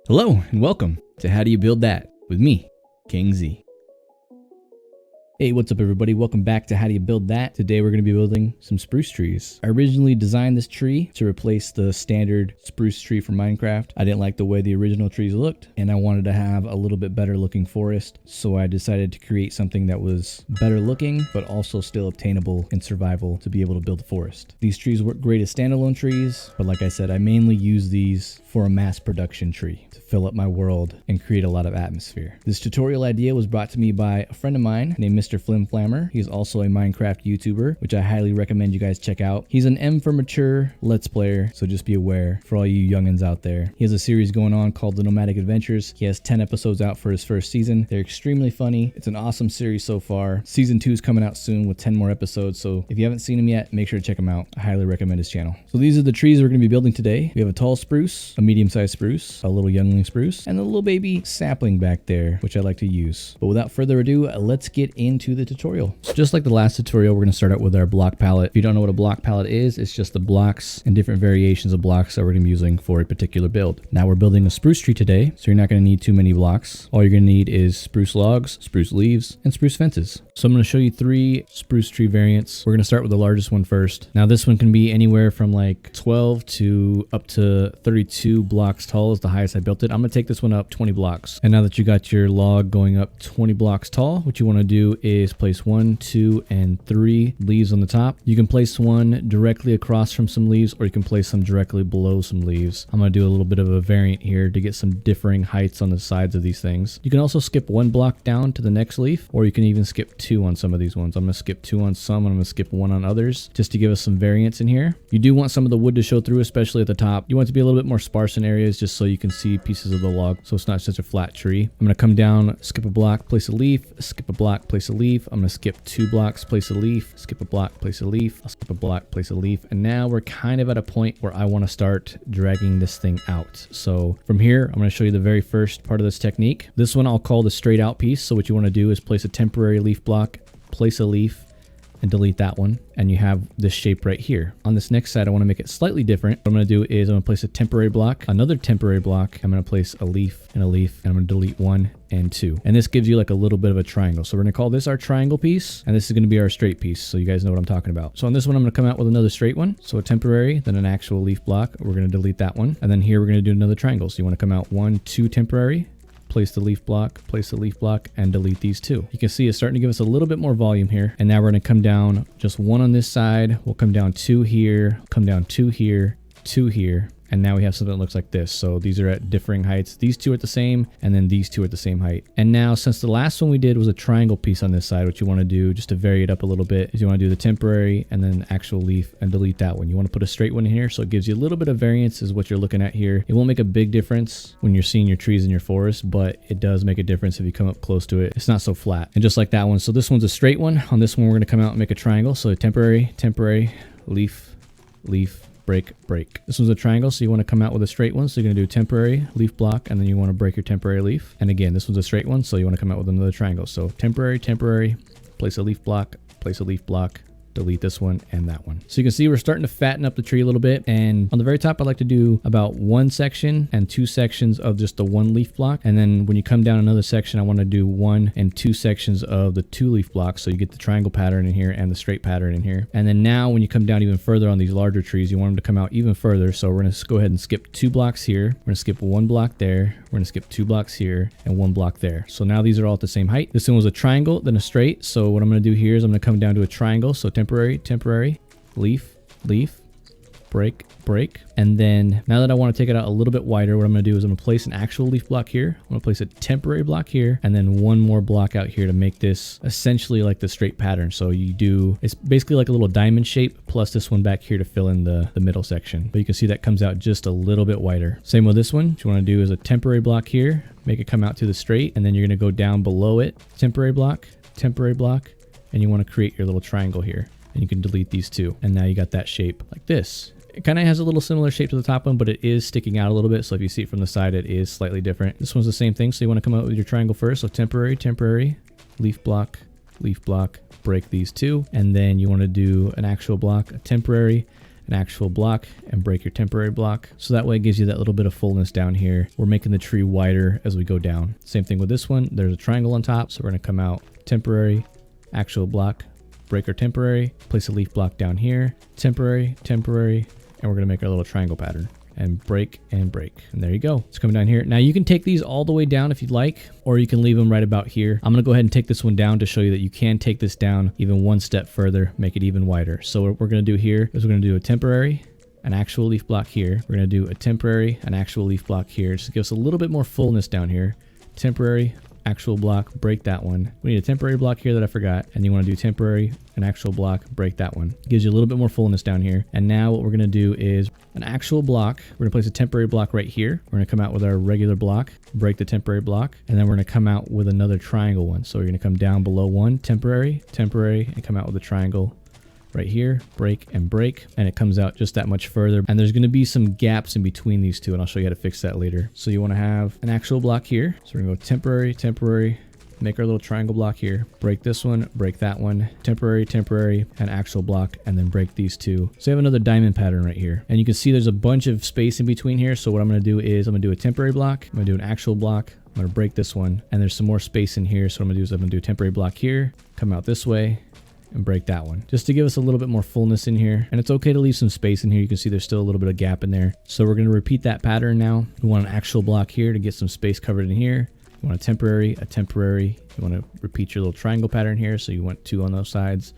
Hello and welcome to How Do You Build That with me, KingZee. Hey, what's up everybody? Welcome back to How Do You Build That. Today we're going to be building some spruce trees. I originally designed this tree to replace the standard spruce tree from Minecraft. I didn't like the way the original trees looked and I wanted to have a little bit better looking forest. So I decided to create something that was better looking but also still obtainable in survival to be able to build a forest. These trees work great as standalone trees, but like I said, I mainly use these for a mass production tree to fill up my world and create a lot of atmosphere. This tutorial idea was brought to me by a friend of mine named Mr. Flimflammer. He's also a Minecraft YouTuber, which I highly recommend you guys check out. He's an M for mature Let's Player, so just be aware for all you youngins out there. He has a series going on called The Nomadic Adventures. He has 10 episodes out for his first season. They're extremely funny. It's an awesome series so far. Season 2 is coming out soon with 10 more episodes, so if you haven't seen him yet, make sure to check him out. I highly recommend his channel. So these are the trees we're going to be building today. We have a tall spruce, a medium-sized spruce, a little youngling spruce, and a little baby sapling back there, which I like to use. But without further ado, let's get into the tutorial. So just like the last tutorial, we're going to start out with our block palette. If you don't know what a block palette is, it's just the blocks and different variations of blocks that we're going to be using for a particular build. Now we're building a spruce tree today, so you're not going to need too many blocks. All you're going to need is spruce logs, spruce leaves, and spruce fences. So I'm going to show you 3 spruce tree variants. We're going to start with the largest one first. Now this one can be anywhere from like 12 to up to 32 blocks tall is the highest I built it. I'm going to take this one up 20 blocks. And now that you got your log going up 20 blocks tall, what you want to do is place 1, 2, and 3 leaves on the top. You can place one directly across from some leaves, or you can place some directly below some leaves. I'm going to do a little bit of a variant here to get some differing heights on the sides of these things. You can also skip 1 block down to the next leaf, or you can even skip 2 on some of these ones. I'm going to skip 2 on some, and I'm going to skip 1 on others, just to give us some variance in here. You do want some of the wood to show through, especially at the top. You want it to be a little bit more sparse in areas, just so you can see pieces of the log, so it's not such a flat tree. I'm going to come down, skip a block, place a leaf, skip a block, place a leaf. I'm going to skip 2 blocks, place a leaf, skip a block, place a leaf, I'll skip a block, place a leaf. And now we're kind of at a point where I want to start dragging this thing out. So from here, I'm going to show you the very first part of this technique. This one I'll call the straight out piece. So what you want to do is place a temporary leaf block, place a leaf, and delete that one, and you have this shape right here. On this next side, I want to make it slightly different. What I'm going to do is I'm going to place a temporary block, another temporary block. I'm going to place a leaf, and I'm going to delete 1 and 2. And this gives you like a little bit of a triangle. So we're going to call this our triangle piece, and this is going to be our straight piece, so you guys know what I'm talking about. So on this one, I'm going to come out with another straight one. So a temporary, then an actual leaf block. We're going to delete that one. And then here we're going to do another triangle. So you want to come out 1, 2 temporary, place the leaf block, and delete these 2. You can see it's starting to give us a little bit more volume here. And now we're going to come down just 1 on this side. We'll come down 2 here, come down 2 here, 2 here. And now we have something that looks like this. So these are at differing heights. These 2 are at the same, and then these 2 are at the same height. And now, since the last one we did was a triangle piece on this side, what you want to do, just to vary it up a little bit, is you want to do the temporary and then actual leaf and delete that one. You want to put a straight one in here, so it gives you a little bit of variance is what you're looking at here. It won't make a big difference when you're seeing your trees in your forest, but it does make a difference if you come up close to it. It's not so flat. And just like that one, so this one's a straight one. On this one, we're going to come out and make a triangle. So temporary, leaf, leaf, break. This one's a triangle, so you want to come out with a straight one. So you're going to do temporary, leaf block, and then you want to break your temporary leaf. And again, this one's a straight one, so you want to come out with another triangle. So temporary, place a leaf block, delete this one and that one. So you can see we're starting to fatten up the tree a little bit. And on the very top, I like to do about 1 section and 2 sections of just the 1 leaf block. And then when you come down another section, I want to do 1 and 2 sections of the 2 leaf blocks. So you get the triangle pattern in here and the straight pattern in here. And then now when you come down even further on these larger trees, you want them to come out even further. So we're going to go ahead and skip 2 blocks here. We're going to skip 1 block there. We're going to skip 2 blocks here and 1 block there. So now these are all at the same height. This one was a triangle, then a straight. So what I'm going to do here is I'm going to come down to a triangle. So temporary, leaf, break. And then now that I want to take it out a little bit wider, what I'm going to do is I'm going to place an actual leaf block here. I'm going to place a temporary block here, and then 1 more block out here to make this essentially like the straight pattern. So it's basically like a little diamond shape, plus this one back here to fill in the middle section. But you can see that comes out just a little bit wider. Same with this one. What you want to do is a temporary block here, make it come out to the straight, and then you're going to go down below it, temporary block, and you want to create your little triangle here. And you can delete these 2. And now you got that shape like this. It kind of has a little similar shape to the top one, but it is sticking out a little bit. So if you see it from the side, it is slightly different. This one's the same thing. So you want to come out with your triangle first. So temporary, leaf block, break these 2. And then you want to do an actual block, a temporary, an actual block, and break your temporary block. So that way it gives you that little bit of fullness down here. We're making the tree wider as we go down. Same thing with this one. There's a triangle on top. So we're going to come out temporary, actual block, break our temporary, place a leaf block down here, temporary, temporary, and we're going to make our little triangle pattern. And break and break. And there you go. It's coming down here. Now you can take these all the way down if you'd like, or you can leave them right about here. I'm going to go ahead and take this one down to show you that you can take this down even one step further, make it even wider. So what we're going to do here is we're going to do a temporary, an actual leaf block here. We're going to do a temporary, an actual leaf block here. Just to give us a little bit more fullness down here. Temporary, actual block, break that one. We need a temporary block here that I forgot. And you want to do temporary, an actual block, break that one. Gives you a little bit more fullness down here. And now what we're going to do is an actual block. We're going to place a temporary block right here. We're going to come out with our regular block, break the temporary block, and then we're going to come out with another triangle one. So we're going to come down below one, temporary, temporary, and come out with a triangle right here, break and break, and it comes out just that much further. And there's going to be some gaps in between these two, and I'll show you how to fix that later. So you want to have an actual block here. So we're going to go temporary, temporary, make our little triangle block here, break this one, break that one, temporary, temporary, and actual block, and then break these two. So you have another diamond pattern right here. And you can see there's a bunch of space in between here. So what I'm going to do is I'm going to do a temporary block. I'm going to do an actual block. I'm going to break this one, and there's some more space in here. So what I'm going to do is I'm going to do a temporary block here, come out this way, and break that one just to give us a little bit more fullness in here. And it's okay to leave some space in here. You can see there's still a little bit of gap in there. So we're going to repeat that pattern now. We want an actual block here to get some space covered in here. You want a temporary, you want to repeat your little triangle pattern here. So you want two on those sides,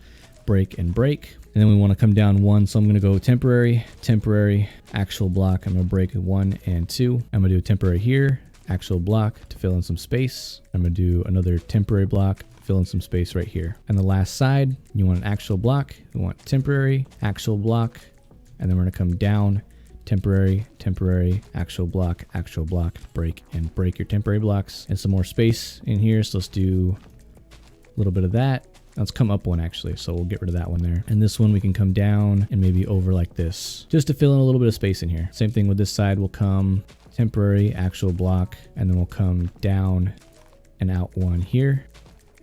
break and break. And then we want to come down one. So I'm going to go temporary, temporary, actual block. I'm going to break 1 and 2. I'm going to do a temporary here, actual block to fill in some space. I'm going to do another temporary block, fill in some space right here. And the last side, you want an actual block. You want temporary, actual block, and then we're going to come down, temporary, temporary, actual block, break, and break your temporary blocks. And some more space in here. So let's do a little bit of that. Let's come up one actually. So we'll get rid of that one there. And this one we can come down and maybe over like this, just to fill in a little bit of space in here. Same thing with this side. We'll come temporary, actual block, and then we'll come down and out one here,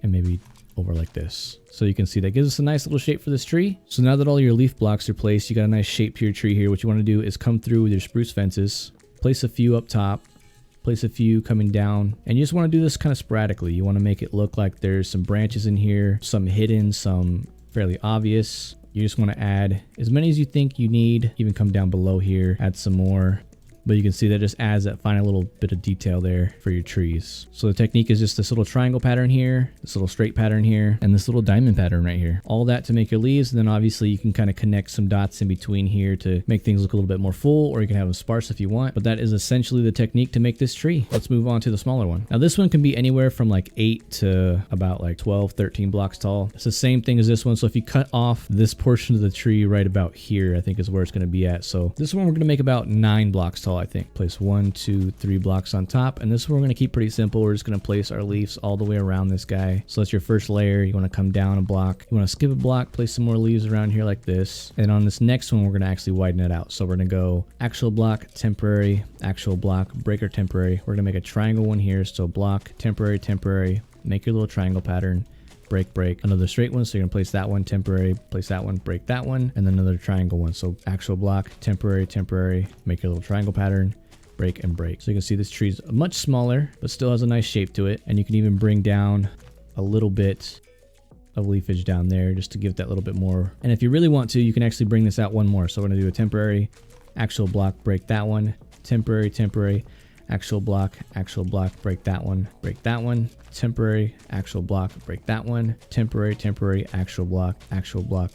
and maybe over like this. So you can see that gives us a nice little shape for this tree. So now that all your leaf blocks are placed, you got a nice shape to your tree here. What you want to do is come through with your spruce fences, place a few up top, place a few coming down, and you just want to do this kind of sporadically. You want to make it look like there's some branches in here, some hidden, some fairly obvious. You just want to add as many as you think you need. Even come down below here, add some more. But you can see that just adds that final little bit of detail there for your trees. So the technique is just this little triangle pattern here, this little straight pattern here, and this little diamond pattern right here. All that to make your leaves. And then obviously you can kind of connect some dots in between here to make things look a little bit more full, or you can have them sparse if you want. But that is essentially the technique to make this tree. Let's move on to the smaller one. Now this one can be anywhere from like 8 to about like 12, 13 blocks tall. It's the same thing as this one. So if you cut off this portion of the tree right about here, I think is where it's going to be at. So this one we're going to make about 9 blocks tall, I think. Place 1, 2, 3 blocks on top. And this one we're going to keep pretty simple. We're just going to place our leaves all the way around this guy. So that's your first layer. You want to come down a block. You want to skip a block, place some more leaves around here like this. And on this next one, we're going to actually widen it out. So we're going to go actual block, temporary, actual block, breaker temporary. We're going to make a triangle one here. So block, temporary, temporary, make your little triangle pattern. Break, break, another straight one. So you're gonna place that one, temporary, place that one, break that one, and then another triangle one. So actual block, temporary, temporary, make your little triangle pattern, break and break. So you can see this tree's much smaller, but still has a nice shape to it. And you can even bring down a little bit of leafage down there just to give it that little bit more. And if you really want to, you can actually bring this out one more. So we're gonna do a temporary, actual block, break that one, temporary, temporary, actual block, break that one, temporary, actual block, break that one, temporary, temporary, actual block,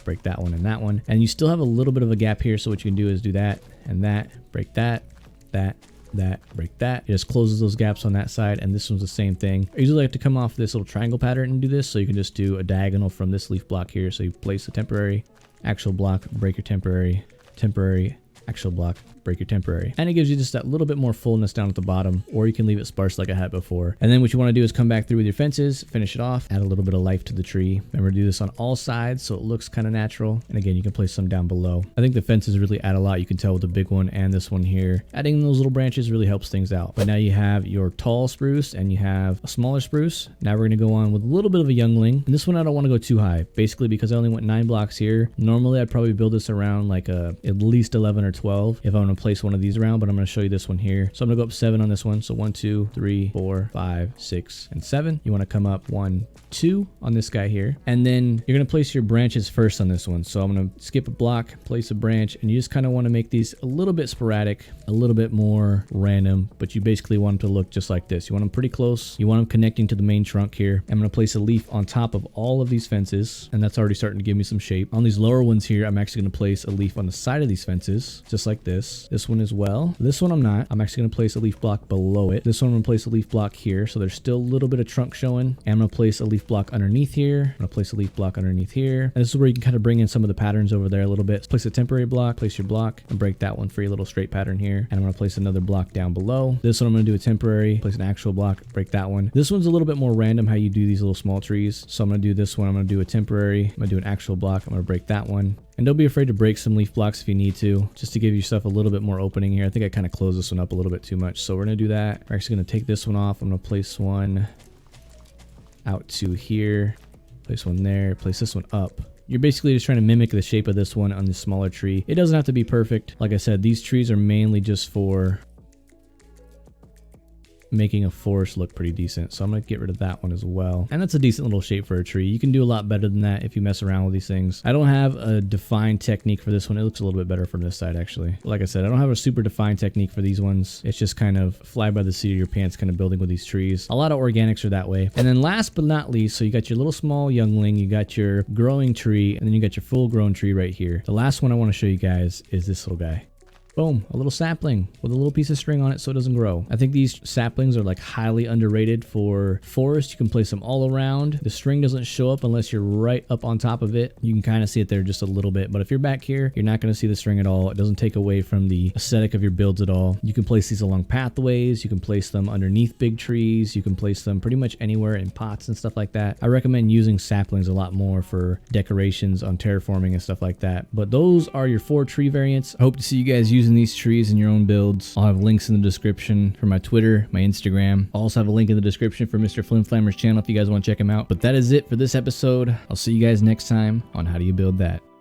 break that one and that one. And you still have a little bit of a gap here. So what you can do is do that and that, break that, break that. It just closes those gaps on that side. And this one's the same thing. I usually like to come off this little triangle pattern and do this. So you can just do a diagonal from this leaf block here. So you place the temporary, actual block, break your temporary, temporary, actual block, break your temporary. And it gives you just that little bit more fullness down at the bottom, or you can leave it sparse like I had before. And then what you want to do is come back through with your fences, finish it off, add a little bit of life to the tree. Remember to do this on all sides so it looks kind of natural. And again, you can place some down below. I think the fences really add a lot. You can tell with the big one and this one here. Adding those little branches really helps things out. But now you have your tall spruce and you have a smaller spruce. Now we're going to go on with a little bit of a youngling. And this one I don't want to go too high, basically because I only went 9 blocks here. Normally I'd probably build this around like at least 11 or 12 if I'm going to place one of these around, but I'm going to show you this one here. So I'm going to go up 7 on this one. So 1, 2, 3, 4, 5, 6, and 7. You want to come up 1, 2 on this guy here. And then you're going to place your branches first on this one. So I'm going to skip a block, place a branch, and you just kind of want to make these a little bit sporadic, a little bit more random, but you basically want them to look just like this. You want them pretty close. You want them connecting to the main trunk here. I'm going to place a leaf on top of all of these fences, and that's already starting to give me some shape. On these lower ones here, I'm actually going to place a leaf on the side of these fences, just like this. This one as well. This one I'm not. I'm actually going to place a leaf block below it. This one I'm going to place a leaf block here, so there's still a little bit of trunk showing. And I'm going to place a leaf block underneath here. I'm going to place a leaf block underneath here. And this is where you can kind of bring in some of the patterns over there a little bit. Let's place a temporary block, place your block, and break that one for your little straight pattern here. And I'm going to place another block down below. This one I'm going to do a temporary, place an actual block, break that one. This one's a little bit more random how you do these little small trees. So I'm going to do this one. I'm going to do a temporary. I'm going to do an actual block. I'm going to break that one. And don't be afraid to break some leaf blocks if you need to, just to give yourself a little bit more opening here. I think I kind of closed this one up a little bit too much. So we're going to do that. We're actually going to take this one off. I'm going to place one out to here, place one there, place this one up. You're basically just trying to mimic the shape of this one on the smaller tree. It doesn't have to be perfect. Like I said, these trees are mainly just for making a forest look pretty decent. So I'm going to get rid of that one as well. And that's a decent little shape for a tree. You can do a lot better than that if you mess around with these things. I don't have a defined technique for this one. It looks a little bit better from this side, actually. Like I said, I don't have a super defined technique for these ones. It's just kind of fly by the seat of your pants kind of building with these trees. A lot of organics are that way. And then last but not least, so you got your little small youngling, you got your growing tree, and then you got your full grown tree right here. The last one I want to show you guys is this little guy. Boom, a little sapling with a little piece of string on it so it doesn't grow. I think these saplings are like highly underrated for forest. You can place them all around. The string doesn't show up unless you're right up on top of it. You can kind of see it there just a little bit, but if you're back here, you're not going to see the string at all. It doesn't take away from the aesthetic of your builds at all. You can place these along pathways. You can place them underneath big trees. You can place them pretty much anywhere in pots and stuff like that. I recommend using saplings a lot more for decorations on terraforming and stuff like that. But those are your 4 tree variants. I hope to see you guys using these trees in your own builds. I'll have links in the description for my Twitter, my Instagram. I'll also have a link in the description for Mr. Flimflammer's channel if you guys want to check him out. But that is it for this episode. I'll see you guys next time on How Do You Build That.